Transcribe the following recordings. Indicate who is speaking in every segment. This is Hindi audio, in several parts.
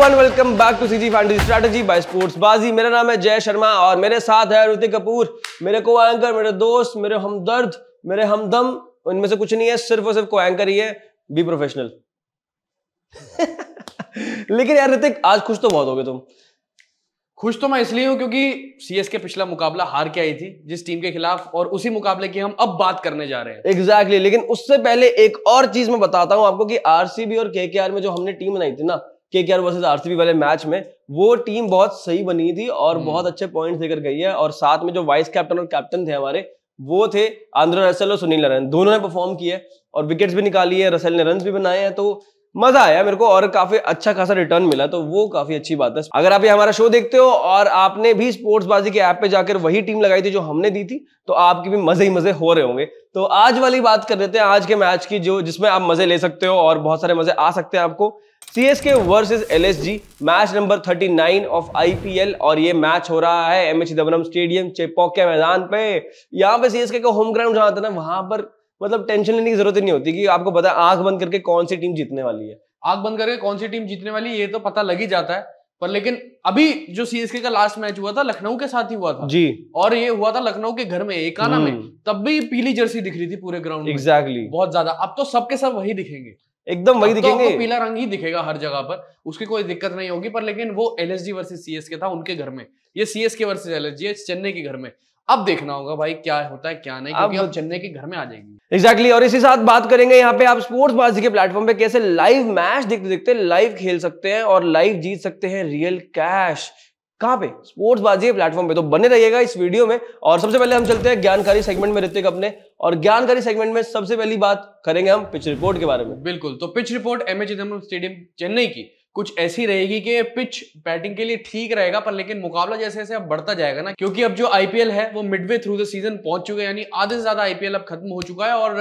Speaker 1: Everyone, welcome back to CG fantasy strategy by स्पोर्ट्सबाजी। मेरा नाम है जय शर्मा और मेरे साथ है ऋतिक कपूर, मेरे को एंकर, मेरे दोस्त, मेरे हमदर्द, मेरे हमदम। इनमें से कुछ नहीं है, सिर्फ और सिर्फ को एंकर ही है। Be professional. लेकिन यार ऋतिक, आज खुश तो बहुत हो गए तुम।
Speaker 2: खुश तो मैं इसलिए हूं क्योंकि सीएसके पिछला मुकाबला हार के आई थी जिस टीम के खिलाफ, और उसी मुकाबले की हम अब बात करने जा रहे हैं।
Speaker 1: एग्जैक्टली लेकिन उससे पहले एक और चीज मैं बताता हूं आपको कि आरसीबी और केकेआर में जो हमने टीम बनाई थी ना, केकेआर वर्सेस आरसीबी वाले मैच में, वो टीम बहुत सही बनी थी और बहुत अच्छे पॉइंट्स लेकर गई है। और साथ में जो वाइस कैप्टन और कैप्टन थे हमारे, वो थे आंद्रे रसेल और सुनील नारायण। दोनों ने परफॉर्म किए और विकेट्स भी निकाली है, रसेल ने रन्स भी बनाए हैं। तो मजा आया मेरे को और काफी अच्छा खासा रिटर्न मिला, तो वो काफी अच्छी बात है। अगर आप ये हमारा शो देखते हो और आपने भी स्पोर्ट्सबाजी के ऐप पे जाकर वही टीम लगाई थी जो हमने दी थी, तो आपकी भी मजे ही मजे हो रहे होंगे। तो आज वाली बात कर लेते हैं आज के मैच की, जो जिसमें आप मजे ले सकते हो और बहुत सारे मजे आ सकते हैं आपको। CSK versus LSG, match number 39 of IPL. और ये मैच हो रहा है एमए चिदंबरम स्टेडियम, चेपॉक के मैदान पे। यहाँ पे सीएसके का होम ग्राउंड जहां था ना, वहां पर मतलब टेंशन लेने की जरूरत ही नहीं होती कि आपको पता है आंख बंद करके कौन सी टीम जीतने वाली है।
Speaker 2: आंख बंद करके कौन सी टीम जीतने वाली ये तो पता लग ही जाता है, पर लेकिन अभी जो सीएसके का लास्ट मैच हुआ था लखनऊ के साथ ही हुआ था जी, और ये हुआ था लखनऊ के घर में, एकाना में। तब भी पीली जर्सी दिख रही थी पूरे ग्राउंड में। एग्जैक्टली, बहुत ज्यादा। अब तो सबके सब वही दिखेंगे, एकदम वही दिखेंगे। तो पीला रंग ही दिखेगा हर जगह पर, उसकी कोई दिक्कत नहीं होगी। पर लेकिन वो एलएसजी वर्सेस सीएसके था उनके घर में, ये सीएसके वर्सेस एलएसजी है चेन्नई के घर में। अब देखना होगा भाई क्या होता है क्या नहीं, क्योंकि अब चेन्नई के घर में आ जाएगी।
Speaker 1: एग्जैक्टली और इसी साथ बात करेंगे यहाँ पे आप स्पोर्ट्सबाजी के प्लेटफॉर्म पे कैसे लाइव मैच देखते देखते लाइव खेल सकते हैं और लाइव जीत सकते हैं रियल कैश। कहाँ पे? स्पोर्ट्सबाजी के प्लेटफॉर्म पे। तो बने रहिएगा इस वीडियो में। और सबसे पहले हम चलते हैं ज्ञानकारी सेगमेंट में ऋतिक अपने, और ज्ञानकारी सेगमेंट में सबसे पहली बात करेंगे हम पिच रिपोर्ट के बारे में।
Speaker 2: बिल्कुल, तो pitch report MA Chidambaram stadium Chennai की कुछ ऐसी रहेगी कि पिच बैटिंग के लिए ठीक रहेगा, पर लेकिन मुकाबला जैसे जैसे अब बढ़ता जाएगा ना, क्योंकि अब जो आईपीएल है वो मिडवे थ्रू द सीजन पहुंच चुके हैं, यानी आधे से ज्यादा आईपीएल अब खत्म हो चुका है। और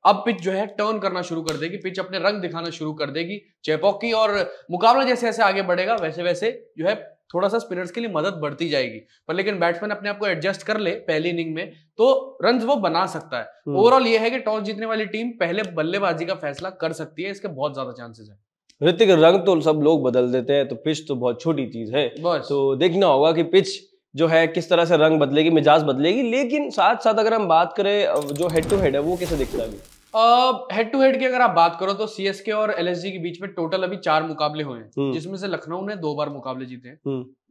Speaker 2: अब पिच जो है टर्न करना शुरू कर देगी, पिच अपने रंग दिखाना शुरू कर देगी चेपॉक की। और मुकाबला जैसे जैसे आगे बढ़ेगा वैसे वैसे जो है थोड़ा सा स्पिनर्स के लिए मदद बढ़ती जाएगी, पर लेकिन बैट्समैन अपने आप को एडजस्ट कर ले पहली इनिंग में तो रन्स वो बना सकता है। ओवरऑल ये है कि टॉस जीतने वाली टीम पहले बल्लेबाजी का फैसला कर सकती है, इसके बहुत ज्यादा चांसेस है।
Speaker 1: ऋतिक, रंग तो सब लोग बदल देते हैं, तो पिच तो बहुत छोटी चीज है, तो देखना होगा कि पिच जो है किस तरह से रंग बदलेगी, मिजाज बदलेगी। लेकिन साथ साथ अगर हम बात करें जो हेड टू हेड है, वो कैसे दिखता है?
Speaker 2: हेड टू हेड की अगर आप बात करो तो सीएसके और एलएसजी के बीच में टोटल अभी 4 मुकाबले हुए हैं, जिसमें से लखनऊ ने 2 बार मुकाबले जीते हैं।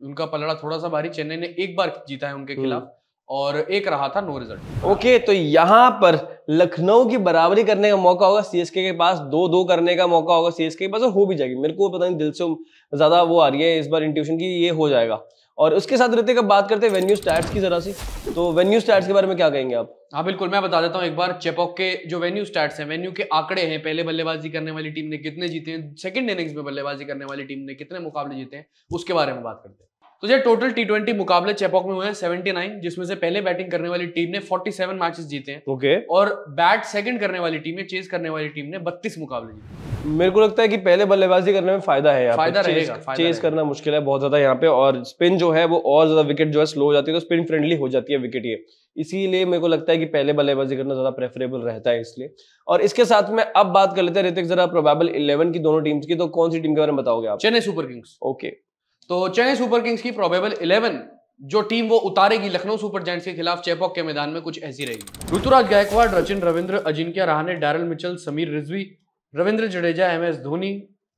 Speaker 2: उनका पलड़ा थोड़ा सा भारी, चेन्नई ने 1 बार जीता है उनके खिलाफ और 1 रहा था नो रिजल्ट।
Speaker 1: ओके, तो यहाँ पर लखनऊ की बराबरी करने का मौका होगा सीएसके के पास, 2-2 करने का मौका होगा सीएसके के पास, और हो भी जाएगी। मेरे को पता नहीं, दिल से ज्यादा वो आ रही है इस बार इंट्यूशन की, ये हो जाएगा। और उसके साथ ऋतिक अब बात करते हैं वेन्यू स्टैट्स की जरा सी। तो वेन्यू स्टैट्स के बारे में क्या कहेंगे आप?
Speaker 2: हाँ बिल्कुल, मैं बता देता हूँ एक बार। चेपॉक के जो वेन्यू स्टैट्स हैं, वेन्यू के आंकड़े हैं, पहले बल्लेबाजी करने वाली टीम ने कितने जीते हैं, सेकंड इनिंग्स में बल्लेबाजी करने वाली टीम ने कितने मुकाबले जीते हैं, उसके बारे में बात करते हैं। तो ये टोटल टी20 मुकाबले चेपॉक में हुए हैं 79, जिसमें से पहले बैटिंग करने वाली टीम ने 47 मैचेस जीते हैं।
Speaker 1: ओके।
Speaker 2: और बैट सेकंड करने वाली टीम ने, चेस करने वाली टीम ने 32 मुकाबले जीते।
Speaker 1: मेरे को लगता है कि पहले बल्लेबाजी करने में फायदा है,
Speaker 2: फायदा रहेगा,
Speaker 1: चेस करना मुश्किल है बहुत ज्यादा यहाँ पे, और स्पिन जो है वो और ज्यादा विकेट जो है स्लो हो जाती है, तो स्पिन फ्रेंडली हो जाती है विकेट ये, इसीलिए मेरे को लगता है कि पहले बल्लेबाजी करना ज्यादा प्रेफरेबल रहता है इसलिए। और इसके साथ में अब बात कर लेते हैं ऋतिक जरा प्रोबेबल 11 की दोनों टीम्स की। तो कौन सी टीम के बारे में बताओगे आप?
Speaker 2: Chennai super Kings.
Speaker 1: ओके,
Speaker 2: तो चेन्नई सुपर किंग्स की प्रोबेबल 11 जो टीम वो उतारेगी लखनऊ सुपर जायंट्स के खिलाफ चेपॉक के मैदान में कुछ ऐसी रहेगी। Ruturaj Gaikwad, Rachin Ravindra, Ajinkya Rahane, Daryl Mitchell, Sameer Rizvi, Ravindra Jadeja, MS Dhoni,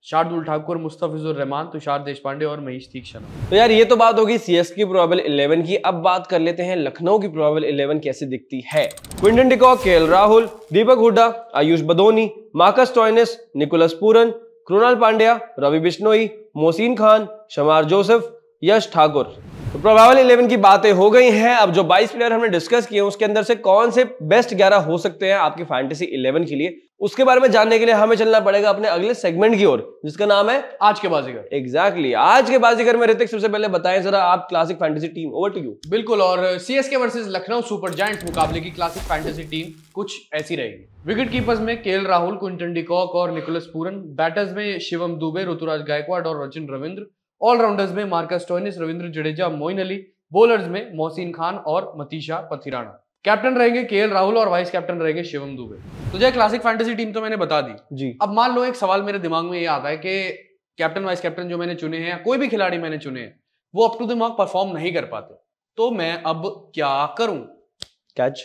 Speaker 2: Shardul Thakur, Mustafizur Rahman, Tushar Deshpande और महेश तीक्षणा।
Speaker 1: तो यार ये तो बात होगी सीएसके की प्रोबेबल 11 की। अब बात कर लेते हैं लखनऊ की प्रोबेबल 11 कैसे दिखती है। Quinton de Kock, KL Rahul, Deepak Hooda, Ayush Badoni, Marcus Stoinis, Nicholas Pooran, Krunal Pandya, Ravi Bishnoi, Mohsin Khan, Shamar Joseph, Yash Thakur. तो प्रोबेबल 11 की बातें हो गई हैं। अब जो 22 प्लेयर हमने डिस्कस किए उसके अंदर से कौन से बेस्ट 11 हो सकते हैं आपकी फैंटेसी 11 के लिए, उसके बारे में जानने के लिए हमें चलना पड़ेगा अपने अगले सेगमेंट की ओर, जिसका नाम है
Speaker 2: आज के बाजीगर।
Speaker 1: एग्जैक्टली, आज के बाजीगर में ऋतिक सबसे पहले बताएं जरा आप classic fantasy team, over to you.
Speaker 2: बिल्कुल, और CSK versus Lucknow super giants मुकाबले की क्लासिक फैंटेसी टीम कुछ ऐसी रहेगी। विकेट कीपर्स में केएल राहुल, क्विंटन डिकॉक और निकोलस पूरन, बैटर्स में शिवम दुबे, ऋतुराज गायकवाड़ और रचिन रविंद्र, ऑलराउंडर्स में Marcus Stoinis, Ravindra Jadeja, Moeen Ali, bowlers में मोहसिन खान और मतीशा पथिराना। कैप्टन रहेंगे केएल राहुल और वाइस कैप्टन रहेंगे शिवम दुबे। तो जो क्लासिक फैंटेसी टीम तो मैंने बता दी जी। अब मान लो एक सवाल मेरे दिमाग में ये आता है कि कैप्टन वाइस कैप्टन जो मैंने चुने हैं या कोई भी खिलाड़ी मैंने चुने हैं वो up to the mark perform नहीं कर पाते, तो मैं अब क्या करूं?
Speaker 1: कैच,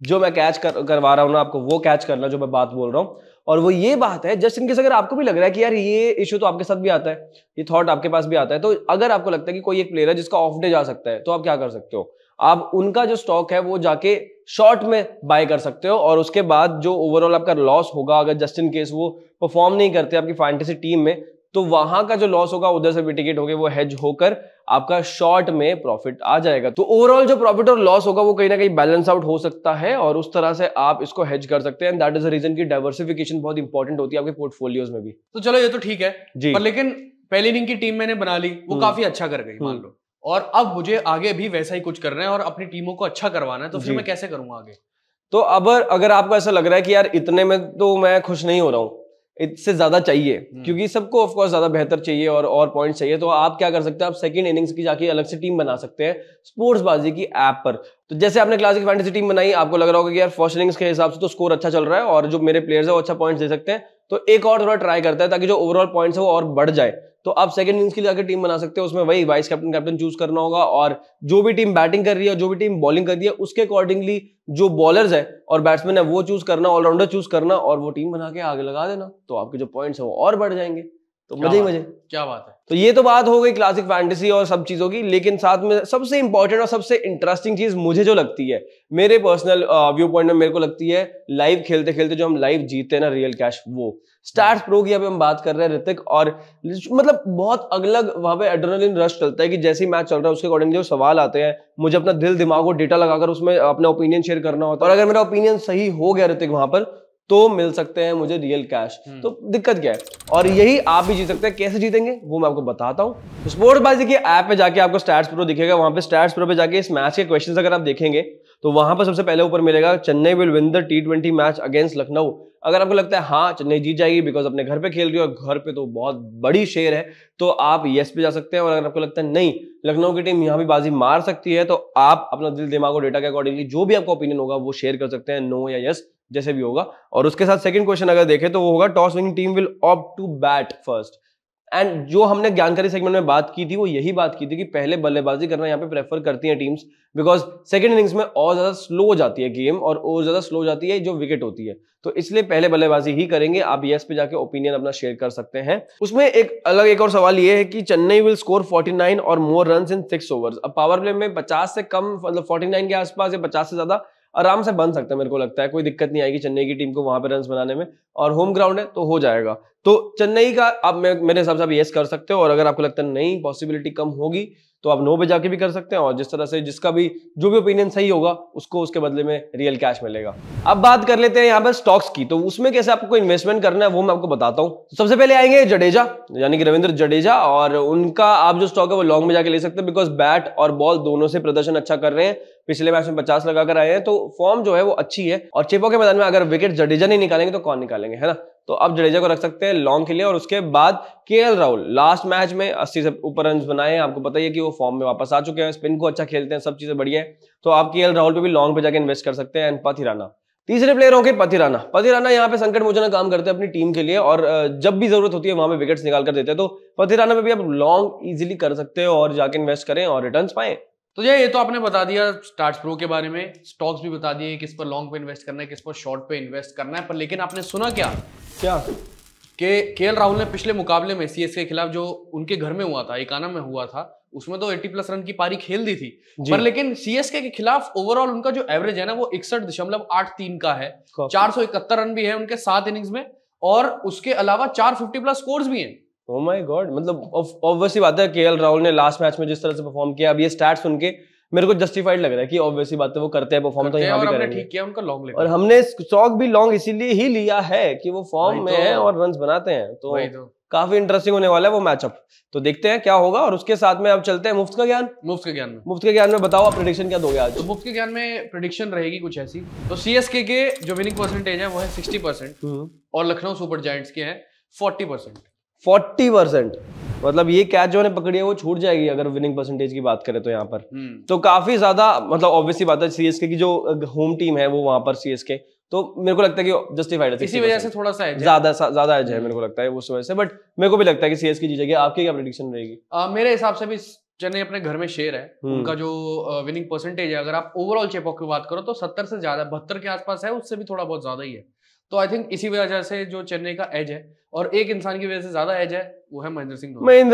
Speaker 1: जो मैं कैच करवा रहा हूं ना आपको, वो कैच करना जो मैं बात बोल रहा हूं। और वो ये बात है, जस्ट इन केस अगर आपको भी लग रहा है कि यार ये इशू तो आपके साथ भी आता है, ये थॉट आपके पास भी आता है, तो अगर आपको लगता है कि कोई एक प्लेयर है जिसका ऑफ डे जा सकता है, तो आप क्या कर सकते हो, आप उनका जो स्टॉक है वो जाके शॉर्ट में बाय कर सकते हो। और उसके बाद जो ओवरऑल आपका लॉस होगा, अगर जस्ट इन केस वो परफॉर्म नहीं करते आपकी फैंटेसी टीम में, तो वहां का जो लॉस होगा उधर से मिटिगेट होकर वो हेज होकर आपका शॉर्ट में प्रॉफिट आ जाएगा। तो ओवरऑल जो प्रॉफिट और लॉस होगा वो कहीं ना कहीं बैलेंस आउट हो सकता है, और उस तरह से आप इसको हेज कर सकते हैं। दैट इज द रीजन की डाइवर्सिफिकेशन बहुत इंपॉर्टेंट होती है आपके पोर्टफोलियोज में भी।
Speaker 2: तो चलो ये तो ठीक है
Speaker 1: जी,
Speaker 2: पर लेकिन पहली इनिंग की टीम मैंने बना ली, वो काफी अच्छा कर गई मान लो, और अब मुझे आगे भी वैसा ही कुछ करना है और अपनी टीमों को अच्छा करवाना है, तो फिर मैं कैसे करूंगा आगे?
Speaker 1: तो अब अगर आपको ऐसा लग रहा है कि यार इतने में तो मैं खुश नहीं हो रहा हूँ, इससे ज्यादा चाहिए, क्योंकि सबको ऑफ कोर्स ज्यादा बेहतर चाहिए और पॉइंट्स चाहिए, तो आप क्या कर सकते हैं, आप सेकंड इनिंग्स की जाके अलग से टीम बना सकते हैं स्पोर्ट्स बाजी की ऐप पर। तो जैसे आपने क्लासिक फैंटेसी टीम बनाई, आपको लग रहा होगा कि यार फर्स्ट इनिंग्स के हिसाब से तो स्कोर अच्छा चल रहा है और जो मेरे प्लेयर्स है वो अच्छा पॉइंट्स दे सकते हैं, तो एक और थोड़ा ट्राई करता है ताकि जो ओवरऑल पॉइंट्स है वो और बढ़ जाए। तो आप सेकंड इनिंग्स के लिए जाकर टीम बना सकते हो, उसमें वही वाइस कैप्टन कैप्टन चूज करना होगा, और जो भी टीम बैटिंग कर रही है, जो भी टीम बॉलिंग कर रही है, उसके अकॉर्डिंगली जो बॉलर्स है और बैट्समैन है वो चूज करना, ऑलराउंडर चूज करना, और वो टीम बना के आगे लगा देना, तो आपके जो पॉइंट्स है वो और बढ़ जाएंगे। तो मजे ही मजे। क्या बात है। तो ये तो बात हो गई क्लासिक फैंटेसी और सब चीजों की, लेकिन साथ में सबसे इंपॉर्टेंट और सबसे इंटरेस्टिंग चीज मुझे जो लगती है, मेरे पर्सनल व्यू पॉइंट में मेरे को लगती है, लाइव खेलते खेलते जो हम लाइव जीते हैं ना रियल कैश, वो स्टैट्स प्रो की अभी हम बात कर रहे हैं ऋतिक, और मतलब बहुत अलग वहां पे एड्रेनलिन रश चलता है कि जैसे ही मैच चल रहा है उसके अकॉर्डिंग जो सवाल आते हैं, मुझे अपना दिल दिमाग और डेटा लगाकर उसमें अपना ओपिनियन शेयर करना होता है, और अगर मेरा ओपिनियन सही हो गया ऋतिक वहां पर, तो मिल सकते हैं मुझे रियल कैश। तो दिक्कत क्या है, और यही आप भी जीत सकते हैं। कैसे जीतेंगे वो मैं आपको बताता हूं। स्पोर्ट्स बाजी की ऐप पे जाके आपको स्टैट्स प्रो दिखेगा, वहां पे स्टैट्स प्रो पे जाके इस मैच के क्वेश्चंस अगर आप देखेंगे तो वहां पर सबसे पहले ऊपर मिलेगा Chennai will win the T20 match against Lucknow. अगर आपको लगता है हाँ चेन्नई जीत जाएगी बिकॉज अपने घर पे खेल रही है और घर पे तो बहुत बड़ी शेयर है, तो आप यस पे जा सकते हैं। और अगर आपको लगता है नहीं लखनऊ की टीम यहाँ भी बाजी मार सकती है, तो आप अपना दिल दिमाग और डेटा के अकॉर्डिंगली जो भी आपका ओपिनियन होगा वो शेयर कर सकते हैं, नो या यस जैसे भी होगा। और उसके साथ सेकंड क्वेश्चन अगर देखें तो वो होगा toss winning team will opt to bat first. And जो हमने ज्ञानकारी सेगमेंट में बात की थी वो यही बात की थी कि पहले बल्लेबाजी करना यहाँ पे प्रेफर करती हैं टीम्स, बिकॉज सेकंड इनिंग्स में और ज्यादा स्लो हो जाती है गेम, और ज्यादा स्लो हो जाती है जो विकेट होती है, तो इसलिए पहले बल्लेबाजी ही करेंगे। आप यस पे जाके ओपिनियन अपना शेयर कर सकते हैं। उसमें एक और सवाल ये है कि चेन्नई विल स्कोर 49 और मोर रन्स इन 6 ओवर्स। अब पावर प्ले में 50 से कम, मतलब 49 के आसपास या 50 से ज्यादा आराम से बन सकता है, मेरे को लगता है कोई दिक्कत नहीं आएगी चेन्नई की टीम को वहां पे रन्स बनाने में, और होम ग्राउंड है तो हो जाएगा। तो चेन्नई का आप मेरे हिसाब से आप यस कर सकते हो, और अगर आपको लगता है नहीं पॉसिबिलिटी कम होगी तो आप नो पे जाके भी कर सकते हैं, और जिस तरह से जिसका भी जो भी ओपिनियन सही होगा उसको उसके बदले में रियल कैश मिलेगा। अब बात कर लेते हैं यहाँ पर स्टॉक्स की, तो उसमें कैसे आपको इन्वेस्टमेंट करना है वो मैं आपको बताता हूँ। तो सबसे पहले आएंगे जडेजा, यानी कि रविंद्र जडेजा, और उनका आप जो स्टॉक है वो लॉन्ग में जाके ले सकते हैं, बिकॉज बैट और बॉल दोनों से प्रदर्शन अच्छा कर रहे हैं। पिछले मैच में 50 लगाकर आए हैं, तो फॉर्म जो है वो अच्छी है, और चेपो के मैदान में अगर विकेट जडेजा नहीं निकालेंगे तो कौन निकालेंगे, है ना। तो अब जडेजा को रख सकते हैं लॉन्ग के लिए। और उसके बाद केएल राहुल, लास्ट मैच में 80 से ऊपर रन बनाए, आपको पता ही है कि वो फॉर्म में वापस आ चुके हैं, स्पिन को अच्छा खेलते हैं, सब चीजें बढ़िया है, तो आप केएल राहुल पे भी लॉन्ग पे जाके इन्वेस्ट कर सकते हैं। एंड पथिराना तीसरे प्लेयर होंगे। पथिराना यहाँ पे संकट मोचन काम करते हैं अपनी टीम के लिए, और जब भी जरूरत होती है वहां पे विकेट्स निकाल कर देते हैं, तो पथिराना पे भी आप लॉन्ग इजीली कर सकते हो और जाके इन्वेस्ट करें और रिटर्न्स पाएं।
Speaker 2: तो ये तो आपने बता दिया स्टार्स प्रो के बारे में, स्टॉक्स भी बता दिए किस पर लॉन्ग पे इन्वेस्ट करना है, किस पर शॉर्ट पे इन्वेस्ट करना है, पर लेकिन आपने सुना क्या कि केएल राहुल ने पिछले मुकाबले में सीएसके के खिलाफ जो उनके घर में हुआ था, एकाना में हुआ था, उसमें तो 80+ रन की पारी खेल दी थी, पर लेकिन सीएसके के खिलाफ ओवरऑल उनका जो एवरेज है ना वो 61.83 का है। 471 रन भी है उनके 7 इनिंग्स में, और उसके अलावा 450+ स्कोर्स भी हैं।
Speaker 1: ओह माय गॉड, मतलब ऑब्वियसली बात है केएल राहुल ने लास्ट मैच में जिस तरह से परफॉर्म किया, अब ये स्टैट्स सुन के मेरे को जस्टिफाइड लग रहा है कि ऑब्वियसली बात है वो करते हैं परफॉर्म, तो यहाँ भी करेंगे।
Speaker 2: ठीक किया उनका लॉन्ग लेकर,
Speaker 1: और हमने स्टॉक भी लॉन्ग इसीलिए ही लिया है कि वो फॉर्म में है और रन्स बनाते हैं, तो काफी इंटरेस्टिंग होने वाला है वो मैचअप। तो देखते हैं क्या होगा। और उसके साथ में अब चलते हैं मुफ्त के ज्ञान में बताओ आप प्रेडिक्शन क्या दोगे आज।
Speaker 2: तो मुफ्त के ज्ञान में प्रेडिक्शन रहेगी कुछ ऐसी, तो सीएसके के जो विनिंग परसेंटेज है वो है 60% और लखनऊ सुपर जायंट्स के हैं 40%।
Speaker 1: 40%, मतलब ये कैच जो ने पकड़ी है वो छूट जाएगी अगर विनिंग परसेंटेज की बात करें तो यहाँ पर। तो काफी ज्यादा, मतलब ऑब्वियसली बात है सीएसके की जो होम टीम है वो वहां पर सीएसके तो मेरे को लगता है कि जस्टिफाइड है।
Speaker 2: इसी वजह से थोड़ा सा
Speaker 1: ज्यादा एज है मेरे को लगता है उस वजह से, बट मेरे को भी लगता है कि सीएसके जीतेगी। आपकी क्या प्रेडिक्शन रहेगी?
Speaker 2: मेरे हिसाब से भी चेन्नई अपने घर में शेर है। उनका जो विनिंग परसेंटेज है, अगर आप ओवरऑल चेपॉक की बात करो तो 70 से ज्यादा, 72 के आसपास है, उससे भी थोड़ा बहुत ज्यादा ही है। तो आई थिंक इसी वजह से जो चेन्नई का एज है, और एक इंसान की वजह से ज्यादा एज है, वो है महेंद्र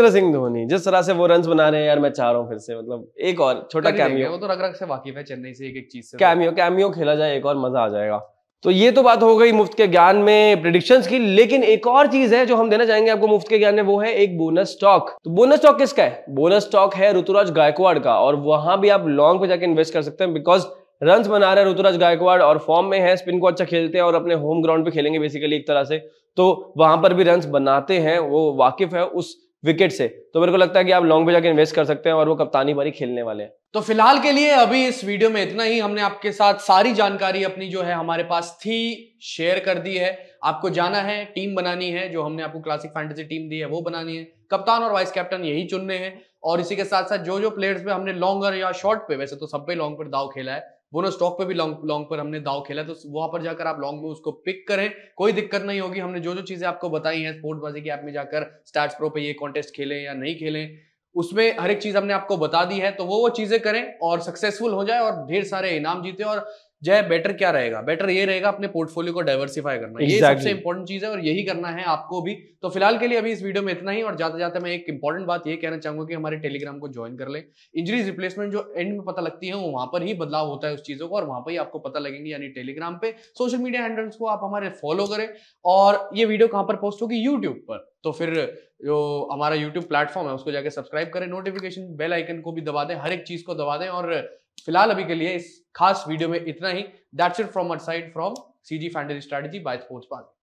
Speaker 2: सिंह धोनी। जिस तरह से वो रन्स बना रहे हैं यार, मैं चाह रहा हूँ फिर से, मतलब एक और छोटा कैमियो। वो तो रग रग से वाकिफ है चेन्नई से, एक चीज से
Speaker 1: कैमियो खेला जाए, एक और मजा आ जाएगा। तो ये तो बात हो गई मुफ्त के ज्ञान में प्रेडिक्शंस की, लेकिन एक और चीज है जो हम देना चाहेंगे आपको मुफ्त के ज्ञान में, वो है एक बोनस स्टॉक। तो बोनस स्टॉक किसका है? बोनस स्टॉक है ऋतुराज गायकवाड़ का, और वहां भी आप लॉन्ग पे जाके इन्वेस्ट कर सकते हैं, बिकॉज रन्स बना रहे हैं ऋतुराज गायकवाड़ और फॉर्म में है, स्पिन को अच्छा खेलते हैं और अपने होम ग्राउंड पे खेलेंगे बेसिकली एक तरह से, तो वहां पर भी रन्स बनाते हैं, वो वाकिफ है उस विकेट से। तो मेरे को लगता है कि आप लॉन्ग पे जाके इन्वेस्ट कर सकते हैं, और वो कप्तानी बारी खेलने वाले हैं।
Speaker 2: तो फिलहाल के लिए अभी इस वीडियो में इतना ही। हमने आपके साथ सारी जानकारी अपनी जो है हमारे पास थी शेयर कर दी है। आपको जाना है, टीम बनानी है, जो हमने आपको क्लासिक फैंटेसी टीम दी है वो बनानी है, कप्तान और वाइस कैप्टन यही चुनने हैं, और इसी के साथ साथ जो जो प्लेयर्स पे हमने लॉन्गर या शॉर्ट पे, वैसे तो सब पे लॉन्ग पर दाव खेला है, बोनस स्टॉक पे भी लॉन्ग पर हमने दाव खेला है, तो वहां पर जाकर आप लॉन्ग में उसको पिक करें, कोई दिक्कत नहीं होगी। हमने जो जो चीजें आपको बताई हैं, स्पोर्ट्सबाजी की ऐप में जाकर स्टैट्स प्रो पे ये कॉन्टेस्ट खेलें या नहीं खेलें, उसमें हर एक चीज हमने आपको बता दी है। तो वो चीजें करें और सक्सेसफुल हो जाए और ढेर सारे इनाम जीते। और जय बेटर क्या रहेगा? बेटर ये रहेगा अपने पोर्टफोलियो को डाइवर्सिफाई करना, ये सबसे इंपॉर्टेंट चीज है, और यही करना है आपको भी। तो फिलहाल के लिए अभी इस वीडियो में इतना ही, और जाते जाते मैं एक इंपॉर्टेंट बात ये कहना चाहूंगा कि हमारे टेलीग्राम को ज्वाइन कर लें। इंजरी रिप्लेसमेंट जो एंड में पता लगती है, वो वहां पर ही बदलाव होता है उस चीजों को, और वहां पर ही आपको पता लगेंगे, यानी टेलीग्राम पे। सोशल मीडिया हैंडल्स को आप हमारे फॉलो करें, और ये वीडियो कहां पर पोस्ट होगी? यूट्यूब पर। तो फिर जो हमारा यूट्यूब प्लेटफॉर्म है उसको जाके सब्सक्राइब करें, नोटिफिकेशन बेल आइकन को भी दबा दें, हर एक चीज को दबा दें। और फिलहाल अभी के लिए इस खास वीडियो में इतना ही। That's it from our side, from CG fantasy strategy by स्पोर्ट्सबाजी।